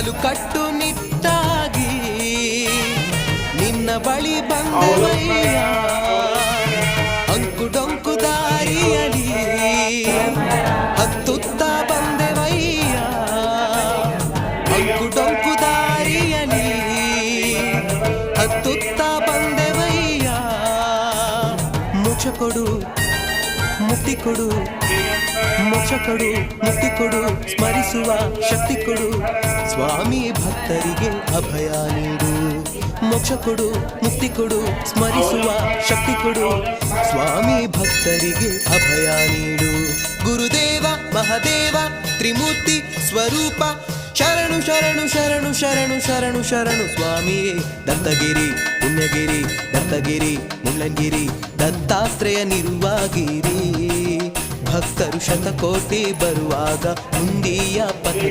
ಬಲು ಕಟ್ಟುನಿಟ್ಟಾಗಿ ನಿನ್ನ ಬಳಿ ಬಂದವಯ್ಯ. ಅಂಕು ಡೊಂಕು ದಾರಿಯಲಿ ಹತ್ತುತ್ತಾ ಬಂದೆವಯ್ಯ. ಅಂಕು ಡೊಂಕು ದಾರಿಯಲಿ ಹತ್ತುತ್ತಾ ಬಂದೆವಯ್ಯ. ಮೋಕ್ಷ ಕೊಡು ಮುಕ್ತಿ ಕೊಡು, ಮೋಕ್ಷ ಕೊಡು ಮುಕ್ತಿ ಕೊಡು, ಸ್ಮರಿಸುವ ಶಕ್ತಿ ಕೊಡು ಸ್ವಾಮಿ. ಭಕ್ತರಿಗೆ ಅಭಯ ನೀಡು. ಮೋಕ್ಷ ಕೊಡು ಮುಕ್ತಿ ಕೊಡು, ಸ್ಮರಿಸುವ ಶಕ್ತಿ ಕೊಡು ಸ್ವಾಮಿ. ಭಕ್ತರಿಗೆ ಅಭಯ ನೀಡು. ಗುರುದೇವ ಮಹಾದೇವ ತ್ರಿಮೂರ್ತಿ ಸ್ವರೂಪ ಶರಣು ಶರಣು ಶರಣು ಶರಣು ಶರಣು ಶರಣು ಸ್ವಾಮಿಯೇ. ದತ್ತಗಿರಿ ಪುಣ್ಯಗಿರಿ ದತ್ತಗಿರಿ ಮುಳ್ಳಂಗಿರಿ ದತ್ತಾತ್ರೇಯ ನಿರುವಾಗಿರಿ. ಭಕ್ತರು ಶತಕೋಟಿ ಬರುವಾಗ ಮುಂದಿಯ ಪಥ